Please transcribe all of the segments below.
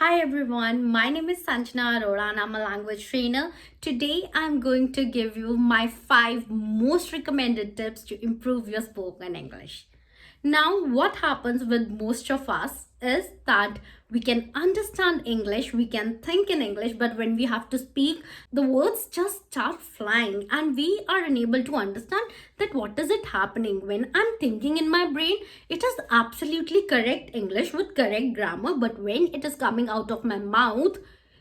Hi everyone, my name is Sanjana Arora and I'm a language trainer. Today I'm going to give you my 5 most recommended tips to improve your spoken English. Now, what happens with most of us is that we can understand English, we can think in English, but when we have to speak, the words just start flying and we are unable to understand that what is it happening. When I'm thinking in my brain, it is absolutely correct English with correct grammar, but when it is coming out of my mouth,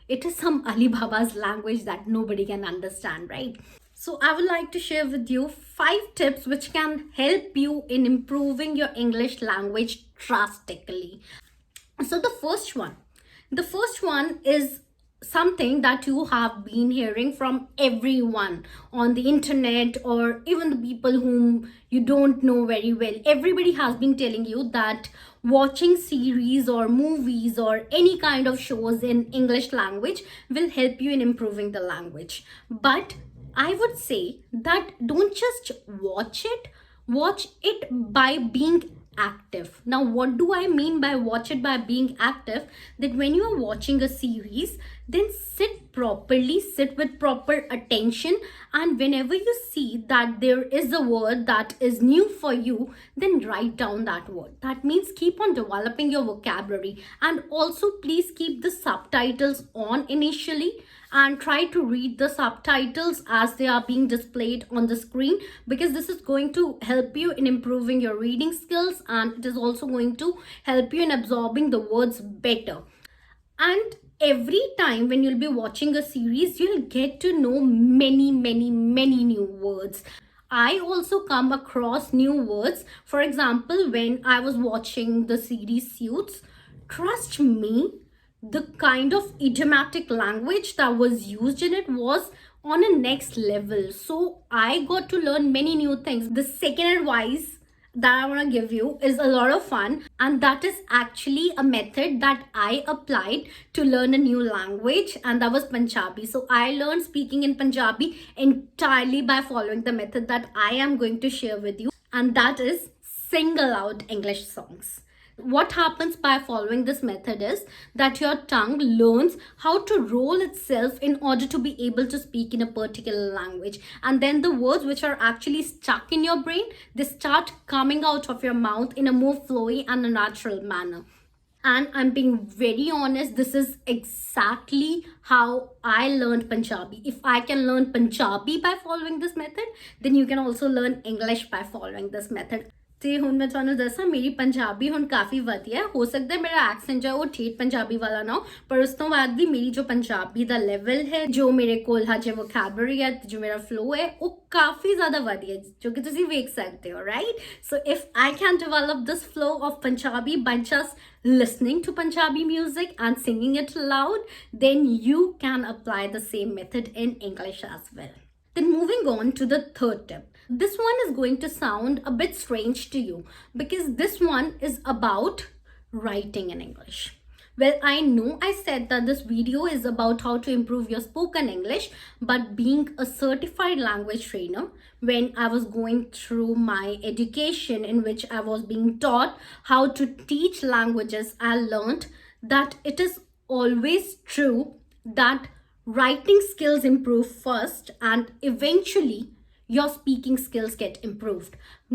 it is some Alibaba's language that nobody can understand, right? So, I would like to share with you 5 tips which can help you in improving your English language drastically. So, the first one is something that you have been hearing from everyone on the internet or even the people whom you don't know very well. Everybody has been telling you that watching series or movies or any kind of shows in English language will help you in improving the language. But I would say that don't just watch it by being active. Now, what do I mean by watch it by being active? That when you are watching a series, then sit with proper attention, and whenever you see that there is a word that is new for you, then write down that word. That means keep on developing your vocabulary, and also please keep the subtitles on initially and try to read the subtitles as they are being displayed on the screen, because this is going to help you in improving your reading skills and it is also going to help you in absorbing the words better. And every time when you'll be watching a series, you'll get to know many new words. I also come across new words. For example, when I was watching the series Suits, trust me, the kind of idiomatic language that was used in it was on a next level. So I got to learn many new things. The second advice that I want to give you is a lot of fun, and that is actually a method that I applied to learn a new language, and that was Punjabi. So I learned speaking in Punjabi entirely by following the method that I am going to share with you, and that is single out English songs. What happens by following this method is that your tongue learns how to roll itself in order to be able to speak in a particular language, and then the words which are actually stuck in your brain, they start coming out of your mouth in a more flowy and a natural manner. And I'm being very honest, this is exactly how I learned Punjabi. If I can learn Punjabi by following this method, then you can also learn English by following this method. ਤੇ ਹੁਣ ਮੈਂ ਤੁਹਾਨੂੰ ਦੱਸਾਂ, ਮੇਰੀ ਪੰਜਾਬੀ ਹੁਣ ਕਾਫੀ ਵਧੀਆ ਹੋ ਸਕਦਾ ਮੇਰਾ ਐਕਸੈਂਟ ਜੋ ਉਹ ਠੇਠ ਪੰਜਾਬੀ ਵਾਲਾ ਨਾ ਹੋ, ਪਰ ਉਸ ਤੋਂ ਬਾਅਦ ਵੀ ਮੇਰੀ ਜੋ ਪੰਜਾਬੀ ਦਾ ਲੈਵਲ ਹੈ, ਜੋ ਮੇਰੇ ਕੋਲ ਹਜੇ ਵੋਕੈਬਲਰੀ ਹੈ, ਜੋ ਮੇਰਾ ਫਲੋ ਹੈ, ਉਹ ਕਾਫੀ ਜ਼ਿਆਦਾ ਵਧੀਆ ਜੋ ਕਿ ਤੁਸੀਂ ਵੇਖ ਸਕਦੇ ਹੋ, right? So if I can develop this flow of Punjabi by just listening to Punjabi music and singing it loud, then you can apply the same method in English as well. Then moving on to the third tip. This one is going to sound a bit strange to you because this one is about writing in English. Well, I know I said that this video is about how to improve your spoken English, but being a certified language trainer, when I was going through my education in which I was being taught how to teach languages, I learned that it is always true that writing skills improve first and eventually your speaking skills get improved.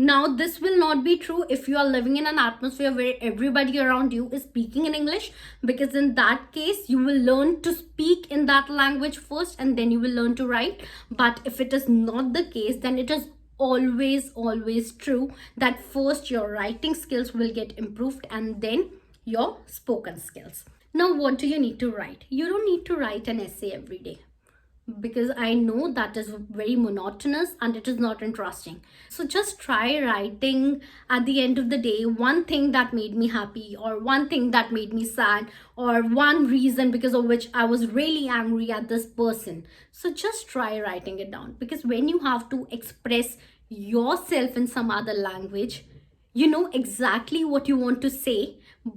Now, this will not be true if you are living in an atmosphere where everybody around you is speaking in English, because in that case, you will learn to speak in that language first and then you will learn to write. But if it is not the case, then it is always true that first your writing skills will get improved and then your spoken skills. Now, what do you need to write? You don't need to write an essay every day, because I know that is very monotonous and it is not interesting. So just try writing at the end of the day one thing that made me happy, or one thing that made me sad, or one reason because of which I was really angry at this person. So just try writing it down, because when you have to express yourself in some other language, you know exactly what you want to say,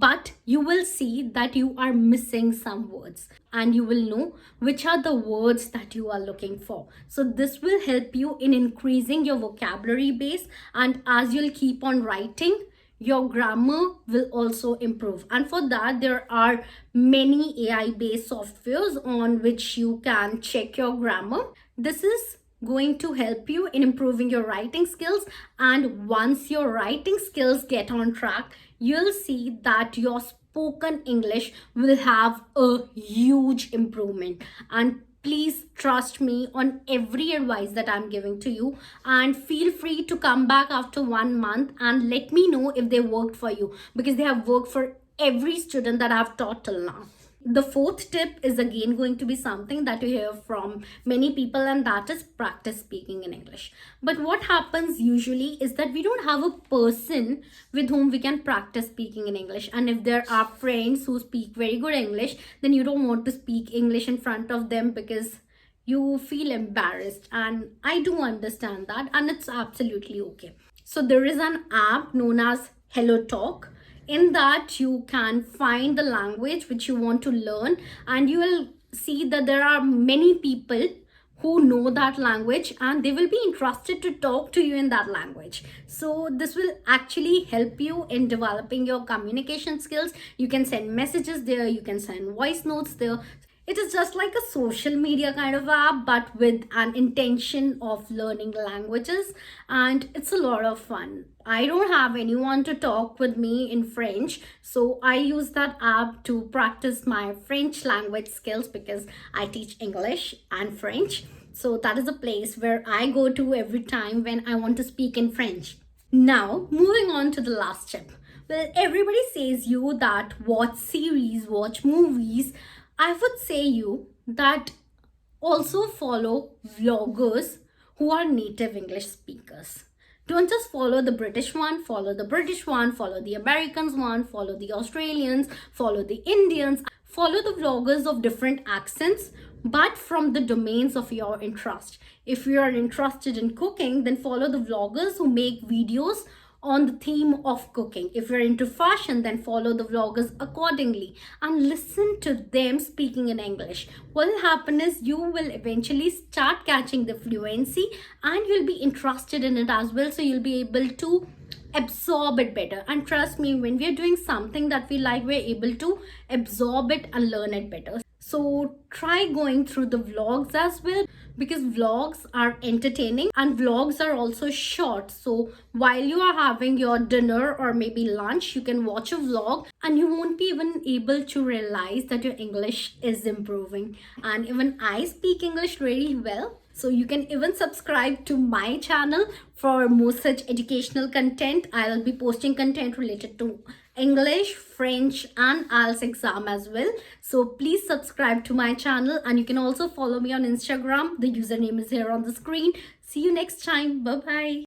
but you will see that you are missing some words and you will know which are the words that you are looking for. So this will help you in increasing your vocabulary base, and as you'll keep on writing, your grammar will also improve. And for that, there are many AI based softwares on which you can check your grammar. This is going to help you in improving your writing skills. And once your writing skills get on track, you'll see that your spoken English will have a huge improvement. And please trust me on every advice that I'm giving to you, and feel free to come back after 1 month and let me know if they worked for you, because they have worked for every student that I've taught till now. The fourth tip is again going to be something that you hear from many people, and that is practice speaking in English. But what happens usually is that we don't have a person with whom we can practice speaking in English. And if there are friends who speak very good English, then you don't want to speak English in front of them because you feel embarrassed. And I do understand that, and it's absolutely okay. So there is an app known as Hello Talk. In that, you can find the language which you want to learn, and you will see that there are many people who know that language and they will be interested to talk to you in that language. So this will actually help you in developing your communication skills. You can send messages there, you can send voice notes there. It is just like a social media kind of app, but with an intention of learning languages, and it's a lot of fun. I don't have anyone to talk with me in French, so I use that app to practice my French language skills because I teach English and French. So that is a place where I go to every time when I want to speak in French. Now, moving on to the last tip. Well, everybody says you that watch series, watch movies. I would say you that also follow vloggers who are native English speakers. Don't just follow the British one, follow the British one, follow the Americans one, follow the Australians, follow the Indians, follow the vloggers of different accents, but from the domains of your interest. If you are interested in cooking, then follow the vloggers who make videos on the theme of cooking. If you're into fashion, then follow the vloggers accordingly and listen to them speaking in English. What will happen is you will eventually start catching the fluency and you'll be interested in it as well. So you'll be able to absorb it better. And trust me, when we're doing something that we like, we're able to absorb it and learn it better. So try going through the vlogs as well, because vlogs are entertaining and vlogs are also short. So while you are having your dinner or maybe lunch, you can watch a vlog and you won't be even able to realize that your English is improving. And even I speak English really well. So you can even subscribe to my channel for more such educational content. I'll be posting content related to English, French and IELTS exam as well. So please subscribe to my channel, and you can also follow me on Instagram. The username is here on the screen. See you next time. Bye bye.